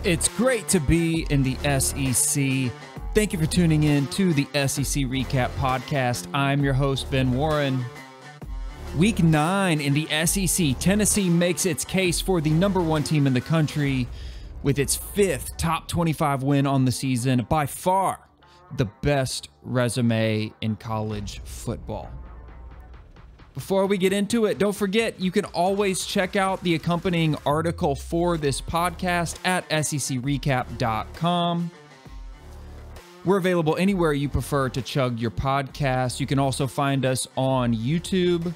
It's great to be in the SEC. Thank you for tuning in to the SEC Recap Podcast. I'm your host, Ben Warren. Week 9 in the SEC, Tennessee makes its case for the number one team in the country with its 5th top 25 win on the season, by far the best resume in college football. Before we get into it, don't forget you can always check out the accompanying article for this podcast at secrecap.com. We're available anywhere you prefer to chug your podcast. You can also find us on YouTube.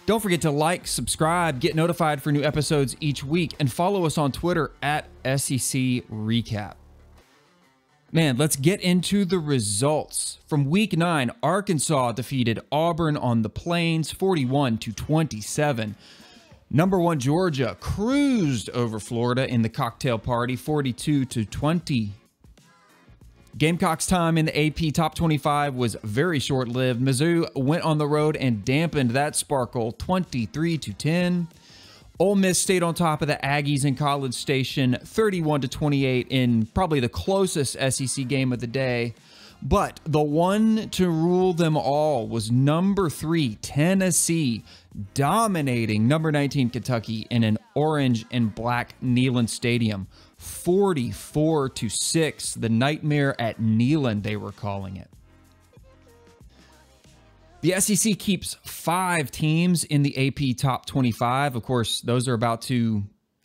Don't forget to like, subscribe, get notified for new episodes each week, and follow us on Twitter at SEC Recap. Man, let's get into the results. From Week 9, Arkansas defeated Auburn on the Plains 41-27. Number 1 Georgia cruised over Florida in the cocktail party 42-20. Gamecocks' time in the AP Top 25 was very short-lived. Mizzou went on the road and dampened that sparkle 23-10. Ole Miss stayed on top of the Aggies in College Station 31-28 in probably the closest SEC game of the day. But the one to rule them all was number 3 Tennessee, dominating number 19 Kentucky in an orange and black Neyland Stadium 44-6. The nightmare at Neyland, they were calling it. The SEC keeps 5 teams in the AP Top 25. Of course, those are about to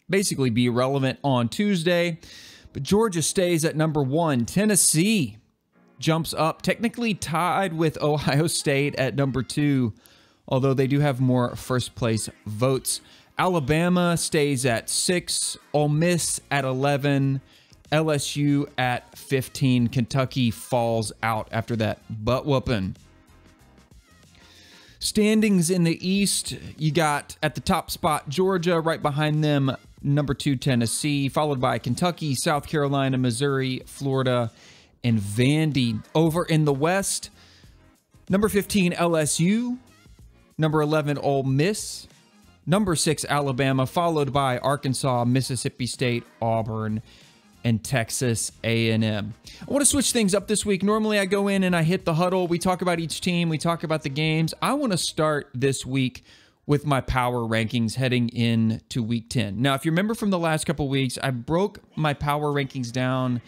basically be irrelevant on Tuesday. But Georgia stays at number 1. Tennessee jumps up, technically tied with Ohio State at number 2, although they do have more first-place votes. Alabama stays at 6. Ole Miss at 11. LSU at 15. Kentucky falls out after that butt-whooping. Standings in the East, you got at the top spot Georgia, right behind them number 2 Tennessee, followed by Kentucky, South Carolina, Missouri, Florida, and Vandy. Over in the West, number 15 LSU, number 11 Ole Miss, number 6 Alabama, followed by Arkansas, Mississippi State, Auburn, and Texas A&M. I want to switch things up this week. Normally I go in and I hit the huddle. We talk about each team. We talk about the games. I want to start this week with my power rankings heading into week 10. Now, if you remember from the last couple weeks, I broke my power rankings down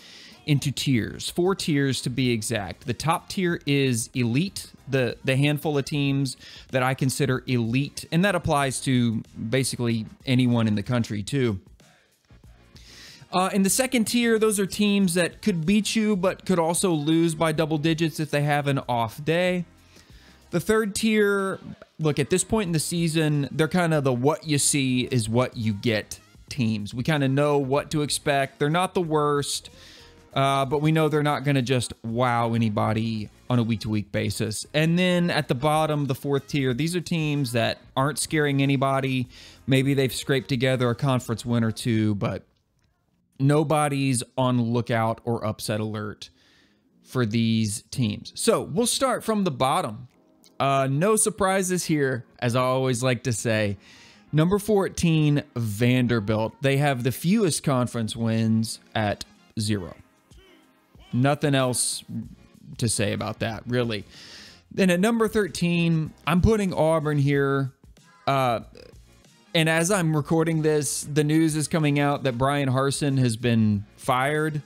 into tiers, 4 tiers to be exact. The top tier is elite, the handful of teams that I consider elite, and that applies to basically anyone in the country too. In the second tier, those are teams that could beat you, but could also lose by double digits if they have an off day. The third tier, look, at this point in the season, they're kind of the what you see is what you get teams. We kind of know what to expect. They're not the worst, but we know they're not going to just wow anybody on a week-to-week basis. And then at the bottom, the fourth tier, these are teams that aren't scaring anybody. Maybe they've scraped together a conference win or two, but nobody's on lookout or upset alert for these teams. So we'll start from the bottom. No surprises here, as I always like to say. Number 14, Vanderbilt. They have the fewest conference wins at 0. Nothing else to say about that, really. Then at number 13, I'm putting Auburn here. And as I'm recording this, the news is coming out that Brian Harsin has been fired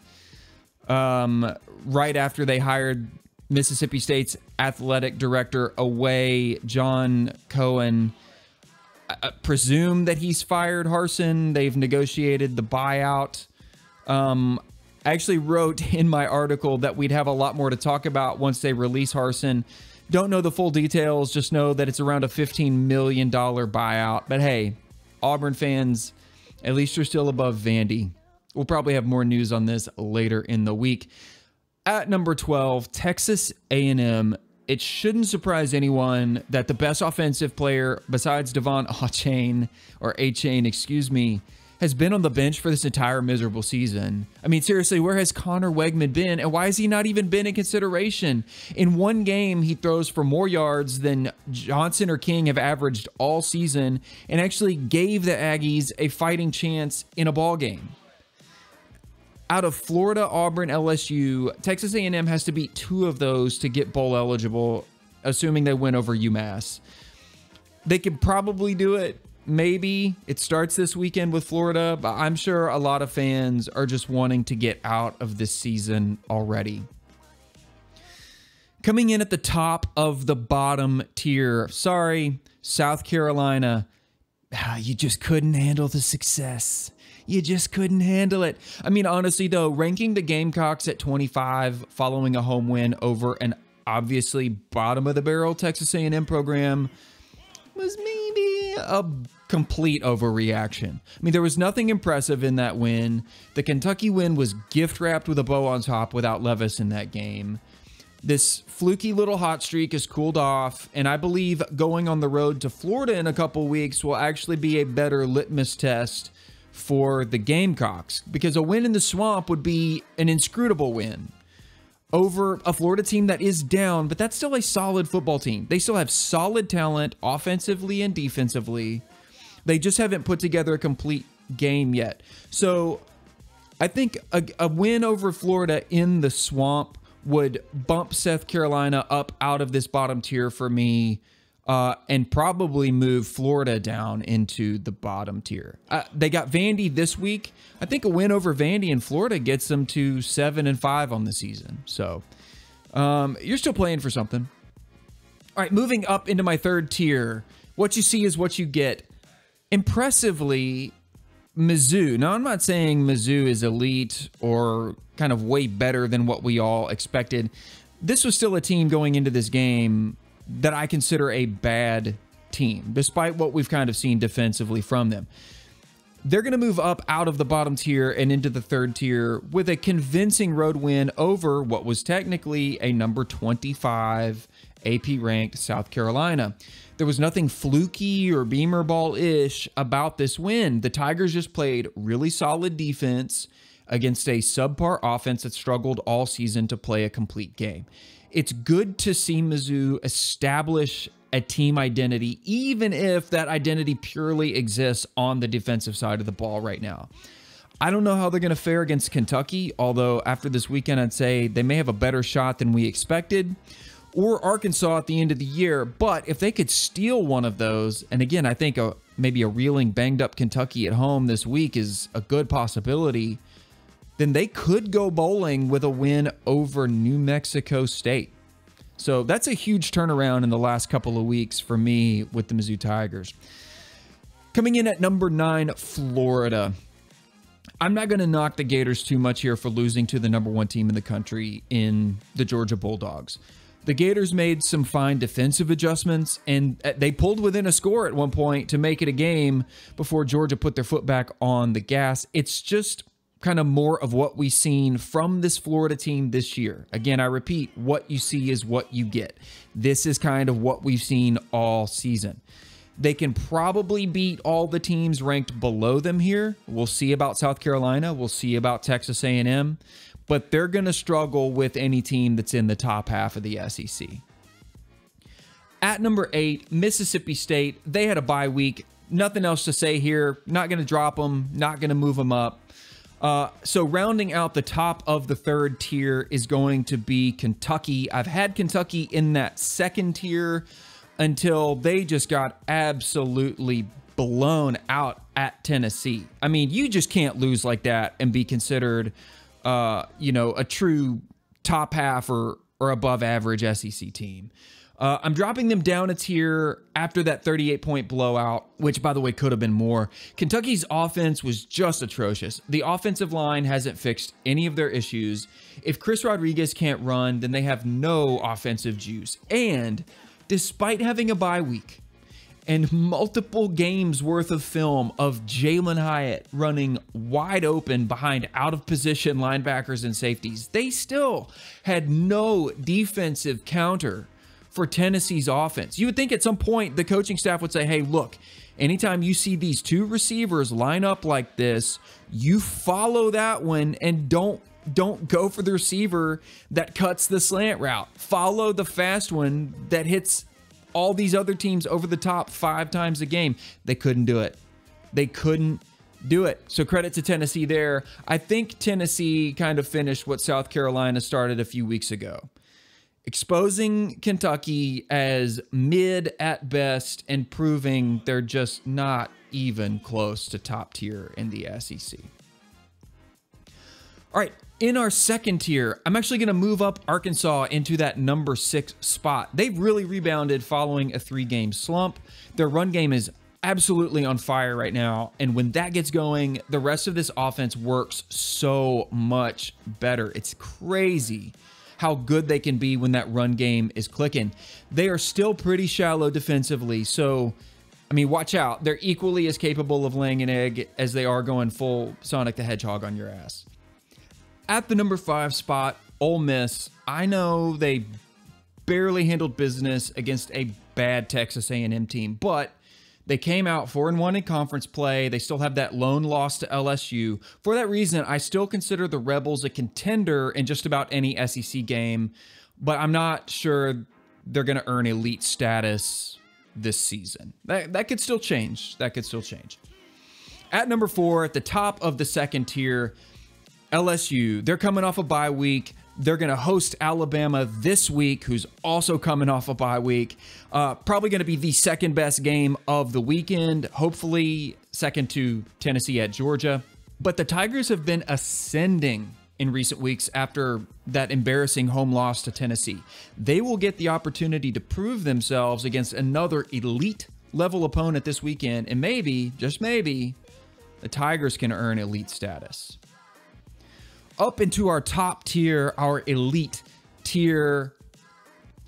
right after they hired Mississippi State's athletic director away. John Cohen presumed that he's fired Harsin. They've negotiated the buyout. I actually wrote in my article that we'd have a lot more to talk about once they release Harsin. Don't know the full details, just know that it's around a $15 million buyout. But hey, Auburn fans, at least you're still above Vandy. We'll probably have more news on this later in the week. At number 12, Texas A&M. It shouldn't surprise anyone that the best offensive player besides Devon Achane, has been on the bench for this entire miserable season. I mean, seriously, where has Connor Wegman been, and why has he not even been in consideration? In one game, he throws for more yards than Johnson or King have averaged all season, and actually gave the Aggies a fighting chance in a ball game. Out of Florida, Auburn, LSU, Texas A&M has to beat 2 of those to get bowl eligible, assuming they win over UMass. They could probably do it. Maybe it starts this weekend with Florida, but I'm sure a lot of fans are just wanting to get out of this season already. Coming in at the top of the bottom tier, sorry, South Carolina, you just couldn't handle the success. You just couldn't handle it. I mean, honestly, though, ranking the Gamecocks at 25 following a home win over an obviously bottom-of-the-barrel Texas A&M program was maybe a complete overreaction. I mean, there was nothing impressive in that win. The Kentucky win was gift-wrapped with a bow on top without Levis in that game. This fluky little hot streak has cooled off, and I believe going on the road to Florida in a couple weeks will actually be a better litmus test for the Gamecocks, because a win in the Swamp would be an inscrutable win over a Florida team that is down, but that's still a solid football team. They still have solid talent offensively and defensively. They just haven't put together a complete game yet. So I think a win over Florida in the Swamp would bump South Carolina up out of this bottom tier for me, and probably move Florida down into the bottom tier. They got Vandy this week. I think a win over Vandy in Florida gets them to 7-5 on the season. So you're still playing for something. All right, moving up into my third tier. What you see is what you get. Impressively, Mizzou. Now, I'm not saying Mizzou is elite or kind of way better than what we all expected. This was still a team going into this game that I consider a bad team, despite what we've kind of seen defensively from them. They're going to move up out of the bottom tier and into the third tier with a convincing road win over what was technically a number 25 AP-ranked South Carolina. There was nothing fluky or Beamer Ball-ish about this win. The Tigers just played really solid defense against a subpar offense that struggled all season to play a complete game. It's good to see Mizzou establish a team identity, even if that identity purely exists on the defensive side of the ball right now. I don't know how they're going to fare against Kentucky, although after this weekend, I'd say they may have a better shot than we expected, or Arkansas at the end of the year. But if they could steal one of those, and again, I think maybe a reeling, banged-up Kentucky at home this week is a good possibility, then they could go bowling with a win over New Mexico State. So that's a huge turnaround in the last couple of weeks for me with the Mizzou Tigers. Coming in at number 9, Florida. I'm not going to knock the Gators too much here for losing to the number 1 team in the country in the Georgia Bulldogs. The Gators made some fine defensive adjustments, and they pulled within a score at one point to make it a game before Georgia put their foot back on the gas. It's just kind of more of what we've seen from this Florida team this year. Again, I repeat, what you see is what you get. This is kind of what we've seen all season. They can probably beat all the teams ranked below them here. We'll see about South Carolina. We'll see about Texas A&M. But they're going to struggle with any team that's in the top half of the SEC. At number 8, Mississippi State. They had a bye week. Nothing else to say here. Not going to drop them. Not going to move them up. So rounding out the top of the third tier is going to be Kentucky. I've had Kentucky in that second tier until they just got absolutely blown out at Tennessee. I mean, you just can't lose like that and be considered, a true top half or above average SEC team. I'm dropping them down a tier after that 38-point blowout, which, by the way, could have been more. Kentucky's offense was just atrocious. The offensive line hasn't fixed any of their issues. If Chris Rodriguez can't run, then they have no offensive juice. And despite having a bye week and multiple games worth of film of Jalen Hyatt running wide open behind out-of-position linebackers and safeties, they still had no defensive counter for Tennessee's offense. You would think at some point the coaching staff would say, hey, look, anytime you see these 2 receivers line up like this, you follow that one and don't go for the receiver that cuts the slant route. Follow the fast one that hits all these other teams over the top 5 times a game. They couldn't do it. They couldn't Do it. So credit to Tennessee there. I think Tennessee kind of finished what South Carolina started a few weeks ago. Exposing Kentucky as mid at best and proving they're just not even close to top tier in the SEC. All right, in our second tier, I'm actually going to move up Arkansas into that number 6 spot. They've really rebounded following a 3-game slump. Their run game is absolutely on fire right now, and when that gets going, the rest of this offense works so much better. It's crazy how good they can be when that run game is clicking. They are still pretty shallow defensively, so I mean, watch out. They're equally as capable of laying an egg as they are going full Sonic the Hedgehog on your ass. At the number 5 spot, Ole Miss. I know they barely handled business against a bad Texas A&M team, but they came out 4-1 in conference play. They still have that lone loss to LSU. For that reason, I still consider the Rebels a contender in just about any SEC game, but I'm not sure they're going to earn elite status this season. That could still change. That could still change. At number 4, at the top of the second tier, LSU. They're coming off a bye week. They're going to host Alabama this week, who's also coming off a bye week. Probably going to be the second best game of the weekend. Hopefully second to Tennessee at Georgia. But the Tigers have been ascending in recent weeks after that embarrassing home loss to Tennessee. They will get the opportunity to prove themselves against another elite level opponent this weekend. And maybe, just maybe, the Tigers can earn elite status. Up into our top tier, our elite tier,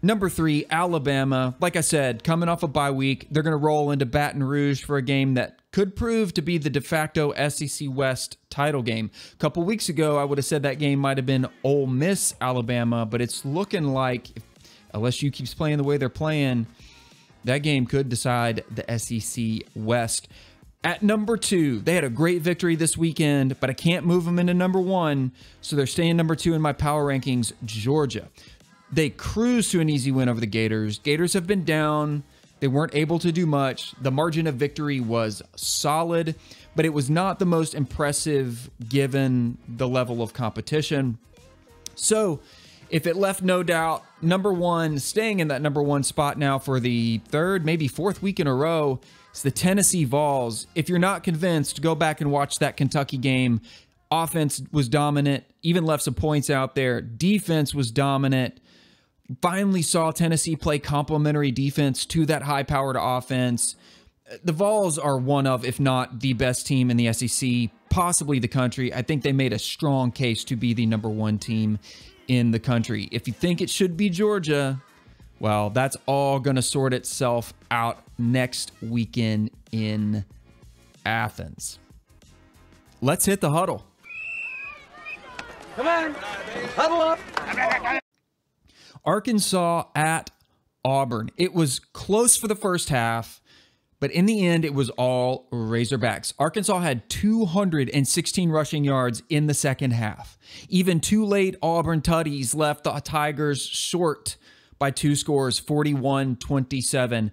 number 3, Alabama. Like I said, coming off a bye week, they're going to roll into Baton Rouge for a game that could prove to be the de facto SEC West title game. A couple weeks ago, I would have said that game might have been Ole Miss, Alabama, but it's looking like, if LSU keeps playing the way they're playing, that game could decide the SEC West. At number 2, they had a great victory this weekend, but I can't move them into number 1, so they're staying number 2 in my power rankings, Georgia. They cruised to an easy win over the Gators. Gators have been down. They weren't able to do much. The margin of victory was solid, but it was not the most impressive given the level of competition. So if it left no doubt, number 1, staying in that number 1 spot now for the 3rd, maybe 4th week in a row, it's the Tennessee Vols. If you're not convinced, go back and watch that Kentucky game. Offense was dominant, even left some points out there. Defense was dominant. Finally saw Tennessee play complementary defense to that high-powered offense. The Vols are one of, if not the best team in the SEC, possibly the country. I think they made a strong case to be the number 1 team in the country. If you think it should be Georgia, well, that's all going to sort itself out next weekend in Athens. Let's hit the huddle. Come on, huddle up. Arkansas at Auburn. It was close for the first half, but in the end, it was all Razorbacks. Arkansas had 216 rushing yards in the second half. Even 2 late Auburn tutties left the Tigers short by 2 scores, 41-27.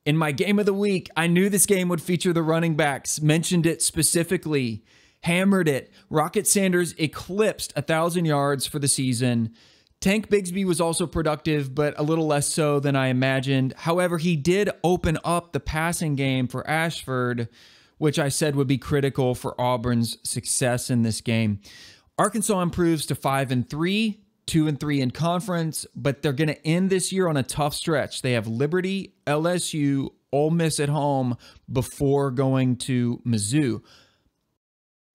In my game of the week, I knew this game would feature the running backs, mentioned it specifically, hammered it. Rocket Sanders eclipsed 1,000 yards for the season. Tank Bigsby was also productive, but a little less so than I imagined. However, he did open up the passing game for Ashford, which I said would be critical for Auburn's success in this game. Arkansas improves to 5-3. 2-3 in conference, but they're going to end this year on a tough stretch. They have Liberty, LSU, Ole Miss at home before going to Mizzou.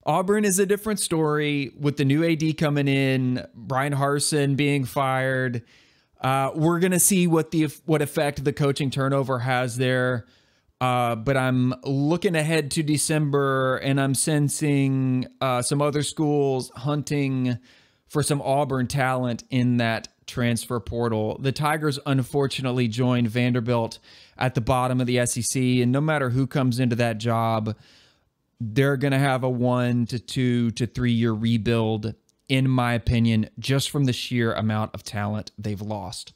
Auburn is a different story with the new AD coming in, Brian Harsin being fired. We're going to see what effect the coaching turnover has there. But I'm looking ahead to December, and I'm sensing some other schools hunting for some Auburn talent in that transfer portal. The Tigers unfortunately joined Vanderbilt at the bottom of the SEC, and no matter who comes into that job, they're going to have a 1 to 2 to 3 year rebuild, in my opinion, just from the sheer amount of talent they've lost.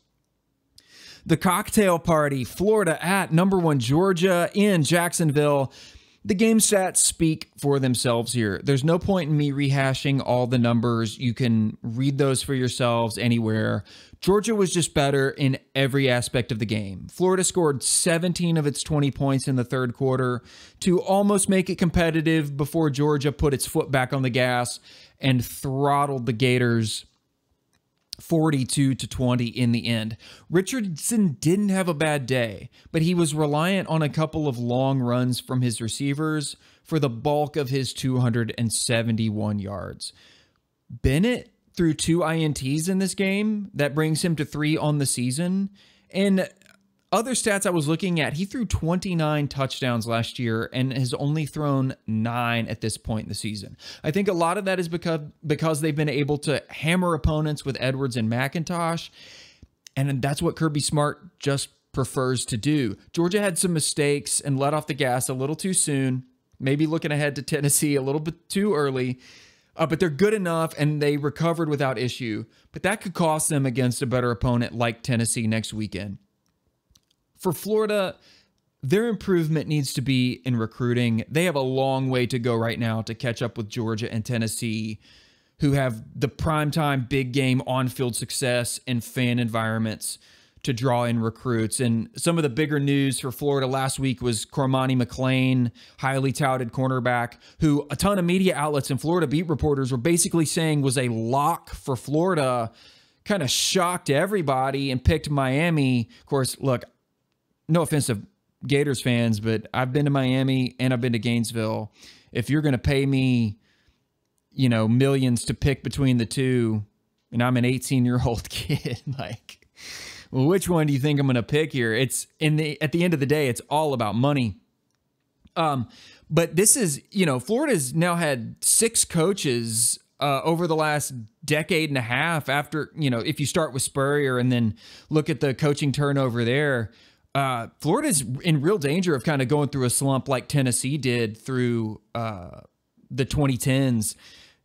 The cocktail party, Florida at number 1 Georgia in Jacksonville. The game stats speak for themselves here. There's no point in me rehashing all the numbers. You can read those for yourselves anywhere. Georgia was just better in every aspect of the game. Florida scored 17 of its 20 points in the third quarter to almost make it competitive before Georgia put its foot back on the gas and throttled the Gators 42-20 in the end. Richardson didn't have a bad day, but he was reliant on a couple of long runs from his receivers for the bulk of his 271 yards. Bennett threw 2 INTs in this game. That brings him to 3 on the season. And other stats I was looking at, he threw 29 touchdowns last year and has only thrown 9 at this point in the season. I think a lot of that is because they've been able to hammer opponents with Edwards and McIntosh, and that's what Kirby Smart just prefers to do. Georgia had some mistakes and let off the gas a little too soon, maybe looking ahead to Tennessee a little bit too early, but they're good enough and they recovered without issue. But that could cost them against a better opponent like Tennessee next weekend. For Florida, their improvement needs to be in recruiting. They have a long way to go right now to catch up with Georgia and Tennessee, who have the primetime big game on-field success and fan environments to draw in recruits. And some of the bigger news for Florida last week was Cormani McClain, highly touted cornerback, who a ton of media outlets and Florida beat reporters were basically saying was a lock for Florida, kind of shocked everybody and picked Miami. Of course, look, no offense to Gators fans, but I've been to Miami and I've been to Gainesville. If you're going to pay me, millions to pick between the two, and I'm an 18-year-old kid, like, well, which one do you think I'm going to pick here? At the end of the day, it's all about money. But this is, Florida's now had 6 coaches over the last decade and a half after, if you start with Spurrier and then look at the coaching turnover there. Florida's in real danger of kind of going through a slump like Tennessee did through the 2010s.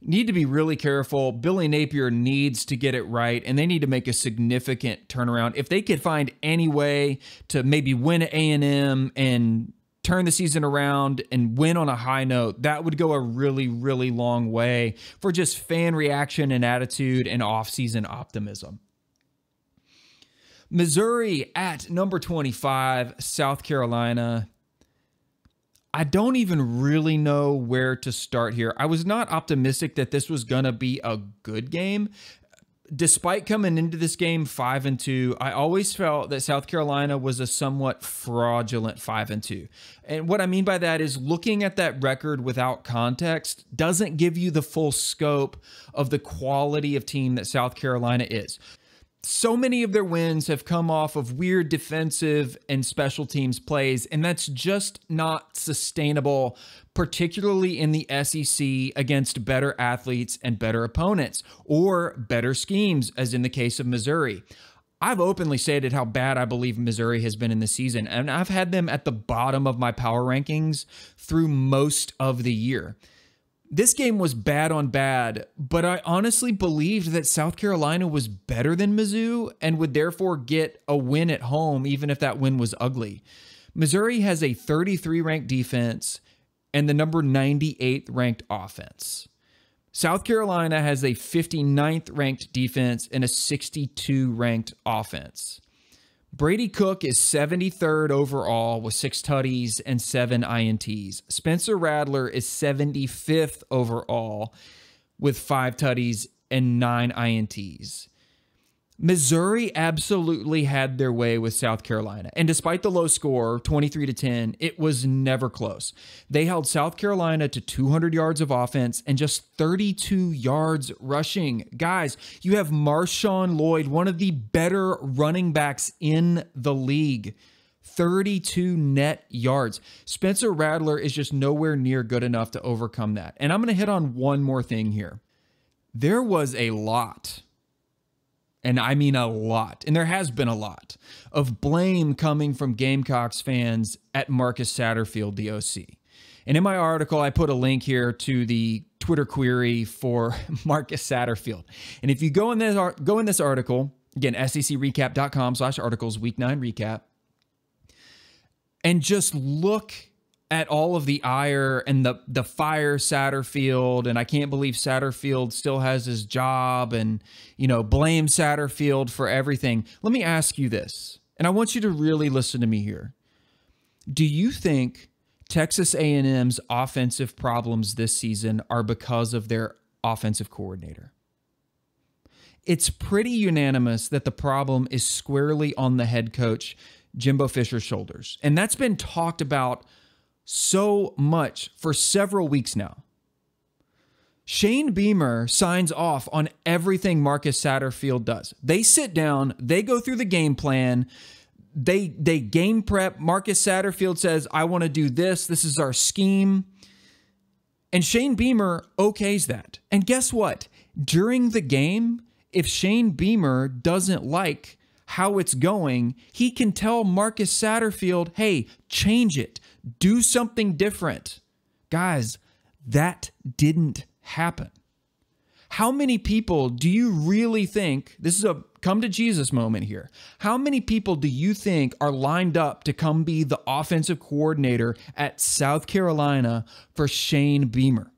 Need to be really careful. Billy Napier needs to get it right, and they need to make a significant turnaround. If they could find any way to maybe win at A&M and turn the season around and win on a high note, that would go a really, really long way for just fan reaction and attitude and off-season optimism. Missouri at number 25, South Carolina. I don't even really know where to start here. I was not optimistic that this was going to be a good game. Despite coming into this game 5-2, I always felt that South Carolina was a somewhat fraudulent 5-2. And what I mean by that is looking at that record without context doesn't give you the full scope of the quality of team that South Carolina is. So many of their wins have come off of weird defensive and special teams plays, and that's just not sustainable, particularly in the SEC against better athletes and better opponents, or better schemes, as in the case of Missouri. I've openly stated how bad I believe Missouri has been in the season, and I've had them at the bottom of my power rankings through most of the year. This game was bad on bad, but I honestly believed that South Carolina was better than Mizzou and would therefore get a win at home, even if that win was ugly. Missouri has a 33 ranked defense and the number 98th ranked offense. South Carolina has a 59th ranked defense and a 62 ranked offense. Brady Cook is 73rd overall with 6 tutties and 7 INTs. Spencer Rattler is 75th overall with 5 tutties and 9 INTs. Missouri absolutely had their way with South Carolina. And despite the low score, 23-10, it was never close. They held South Carolina to 200 yards of offense and just 32 yards rushing. Guys, you have Marshawn Lloyd, one of the better running backs in the league. 32 net yards. Spencer Rattler is just nowhere near good enough to overcome that. And I'm going to hit on one more thing here. There was a lot, and I mean a lot, and there has been a lot, of blame coming from Gamecocks fans at Marcus Satterfield, the OC. And in my article, I put a link here to the Twitter query for Marcus Satterfield. And if you go in this article, again, secrecap.com/articles, week 9 recap, and just look at all of the ire and the fire Satterfield, and I can't believe Satterfield still has his job, and, blame Satterfield for everything. Let me ask you this, and I want you to really listen to me here. Do you think Texas A&M's offensive problems this season are because of their offensive coordinator? It's pretty unanimous that the problem is squarely on the head coach, Jimbo Fisher's shoulders. And that's been talked about so much for several weeks now. Shane Beamer signs off on everything Marcus Satterfield does. They sit down, they go through the game plan, they game prep. Marcus Satterfield says, I want to do this. This is our scheme. And Shane Beamer okays that. And guess what? During the game, if Shane Beamer doesn't like how it's going, he can tell Marcus Satterfield, hey, change it. Do something different. Guys, that didn't happen. How many people do you really think, this is a come to Jesus moment here, how many people do you think are lined up to come be the offensive coordinator at South Carolina for Shane Beamer?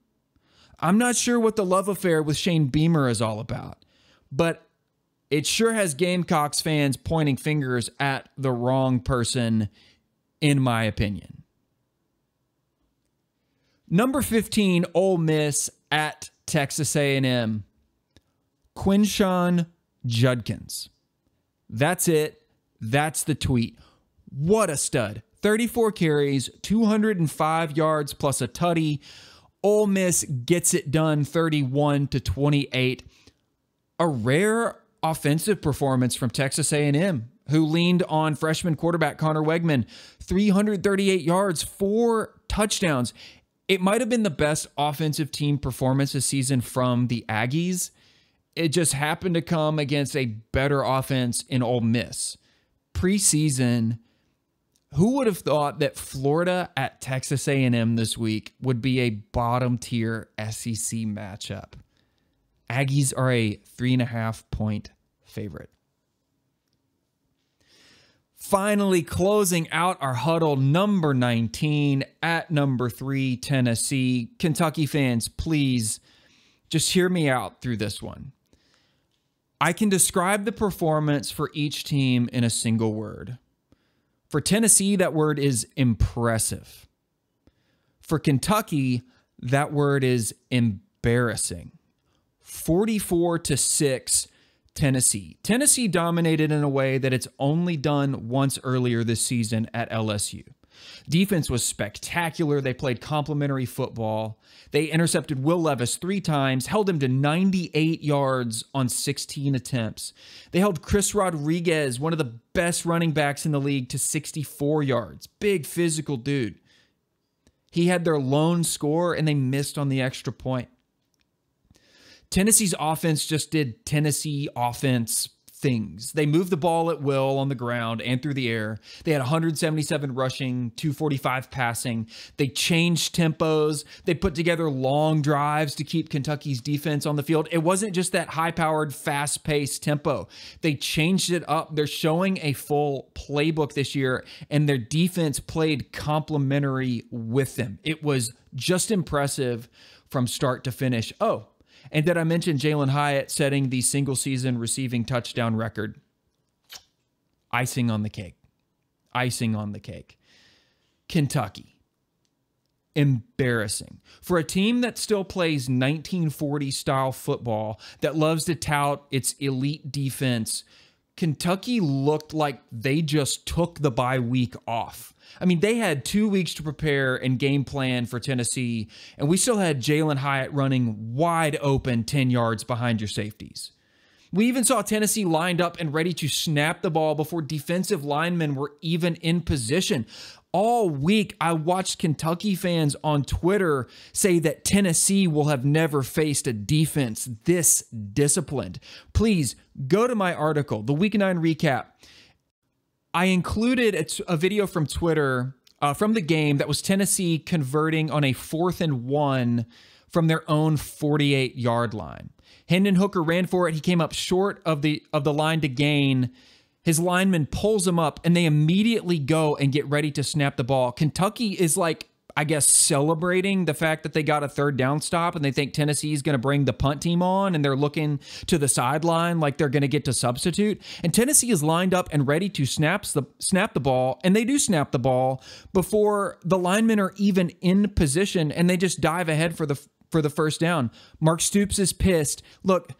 I'm not sure what the love affair with Shane Beamer is all about, but it sure has Gamecocks fans pointing fingers at the wrong person, in my opinion. Number 15, Ole Miss at Texas A&M. Quinshon Judkins. That's it. That's the tweet. What a stud. 34 carries, 205 yards plus a tutty. Ole Miss gets it done 31-28. A rare offensive performance from Texas A&M, who leaned on freshman quarterback Connor Wegman. 338 yards, 4 touchdowns. It might have been the best offensive team performance this season from the Aggies. It just happened to come against a better offense in Ole Miss. Preseason, who would have thought that Florida at Texas A&M this week would be a bottom-tier SEC matchup? Aggies are a 3.5-point favorite. Finally, closing out our huddle, number 19 at number 3, Tennessee. Kentucky fans, please just hear me out through this one. I can describe the performance for each team in a single word. For Tennessee, that word is impressive. For Kentucky, that word is embarrassing. 44-6 Tennessee. Tennessee dominated in a way that it's only done once earlier this season at LSU. Defense was spectacular. They played complimentary football. They intercepted Will Levis 3 times, held him to 98 yards on 16 attempts. They held Chris Rodriguez, one of the best running backs in the league, to 64 yards. Big physical dude. He had their lone score, and they missed on the extra point. Tennessee's offense just did Tennessee offense things. They moved the ball at will on the ground and through the air. They had 177 rushing, 245 passing. They changed tempos. They put together long drives to keep Kentucky's defense on the field. It wasn't just that high-powered, fast-paced tempo. They changed it up. They're showing a full playbook this year, and their defense played complementary with them. It was just impressive from start to finish. Oh, and did I mention Jalen Hyatt setting the single-season receiving touchdown record? Icing on the cake. Icing on the cake. Kentucky. Embarrassing. For a team that still plays 1940-style football, that loves to tout its elite defense, Kentucky looked like they just took the bye week off. I mean, they had 2 weeks to prepare and game plan for Tennessee, and we still had Jalen Hyatt running wide open 10 yards behind your safeties. We even saw Tennessee lined up and ready to snap the ball before defensive linemen were even in position. All week, I watched Kentucky fans on Twitter say that Tennessee will have never faced a defense this disciplined. Please go to my article, the Week 9 Recap. I included a video from Twitter from the game that was Tennessee converting on a 4th and 1 from their own 48-yard line. Hendon Hooker ran for it. He came up short of the line to gain. His lineman pulls him up, and they immediately go and get ready to snap the ball. Kentucky is like, I guess, celebrating the fact that they got a third down stop and they think Tennessee is going to bring the punt team on and they're looking to the sideline like they're going to get to substitute. And Tennessee is lined up and ready to snap the ball, and they do snap the ball before the linemen are even in position, and they just dive ahead for the first down. Mark Stoops is pissed. Look,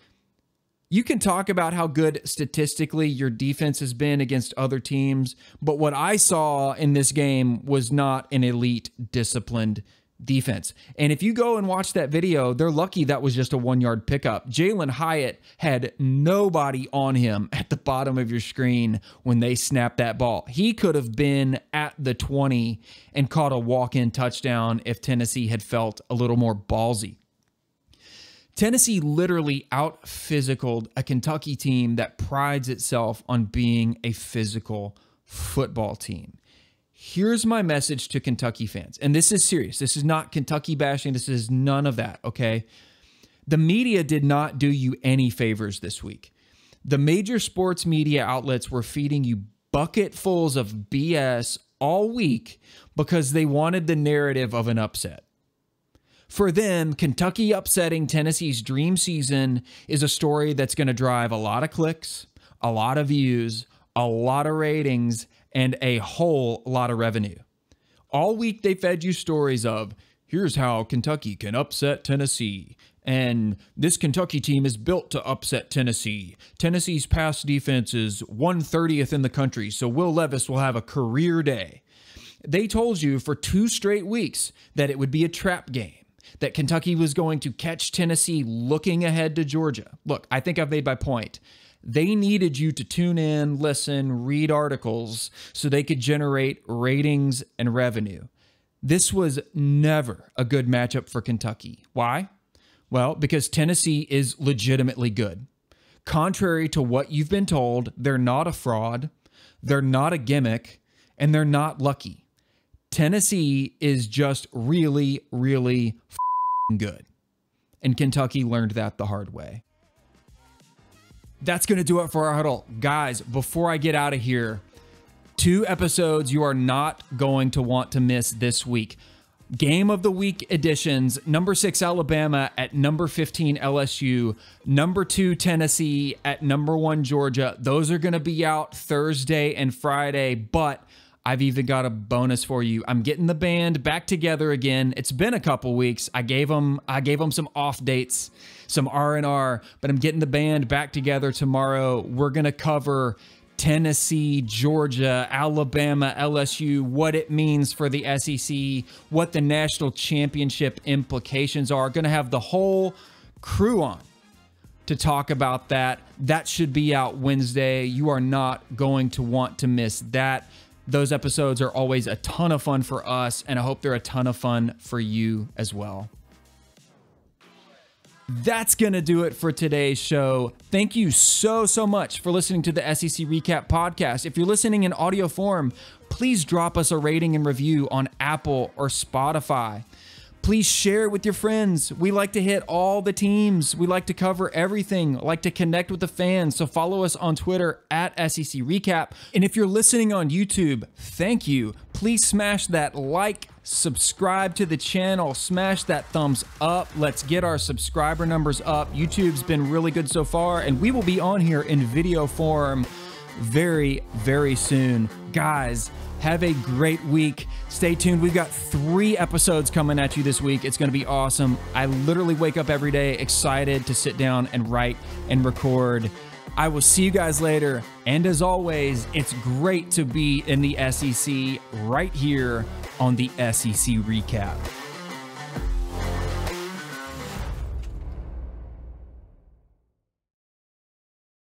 you can talk about how good statistically your defense has been against other teams, but what I saw in this game was not an elite, disciplined defense. And if you go and watch that video, they're lucky that was just a 1-yard pickup. Jalen Hyatt had nobody on him at the bottom of your screen when they snapped that ball. He could have been at the 20 and caught a walk-in touchdown if Tennessee had felt a little more ballsy. Tennessee literally out-physicaled a Kentucky team that prides itself on being a physical football team. Here's my message to Kentucky fans, and this is serious. This is not Kentucky bashing. This is none of that, okay? The media did not do you any favors this week. The major sports media outlets were feeding you bucketfuls of BS all week because they wanted the narrative of an upset. For them, Kentucky upsetting Tennessee's dream season is a story that's going to drive a lot of clicks, a lot of views, a lot of ratings, and a whole lot of revenue. All week they fed you stories of, here's how Kentucky can upset Tennessee, and this Kentucky team is built to upset Tennessee. Tennessee's pass defense is 130th in the country, so Will Levis will have a career day. They told you for 2 straight weeks that it would be a trap game, that Kentucky was going to catch Tennessee looking ahead to Georgia. Look, I think I've made my point. They needed you to tune in, listen, read articles so they could generate ratings and revenue. This was never a good matchup for Kentucky. Why? Well, because Tennessee is legitimately good. Contrary to what you've been told, they're not a fraud, they're not a gimmick, and they're not lucky. Tennessee is just really, really good. And Kentucky learned that the hard way. That's going to do it for our huddle. Guys, before I get out of here, 2 episodes you are not going to want to miss this week. Game of the Week editions, number 6 Alabama at number 15 LSU, number 2 Tennessee at number 1 Georgia. Those are going to be out Thursday and Friday, but I've even got a bonus for you. I'm getting the band back together again. It's been a couple weeks. I gave them some off dates, some R&R, but I'm getting the band back together tomorrow. We're going to cover Tennessee, Georgia, Alabama, LSU, what it means for the SEC, what the national championship implications are. Going to have the whole crew on to talk about that. That should be out Wednesday. You are not going to want to miss that. Those episodes are always a ton of fun for us, and I hope they're a ton of fun for you as well. That's going to do it for today's show. Thank you so much for listening to the SEC Recap Podcast. If you're listening in audio form, please drop us a rating and review on Apple or Spotify. Please share it with your friends. We like to hit all the teams. We like to cover everything. Like to connect with the fans. So follow us on Twitter at SEC Recap. And if you're listening on YouTube, thank you. Please smash that like, subscribe to the channel, smash that thumbs up. Let's get our subscriber numbers up. YouTube's been really good so far, and we will be on here in video form very, very soon. Guys, have a great week. Stay tuned. We've got 3 episodes coming at you this week. It's going to be awesome. I literally wake up every day excited to sit down and write and record. I will see you guys later. And as always, it's great to be in the SEC right here on the SEC Recap.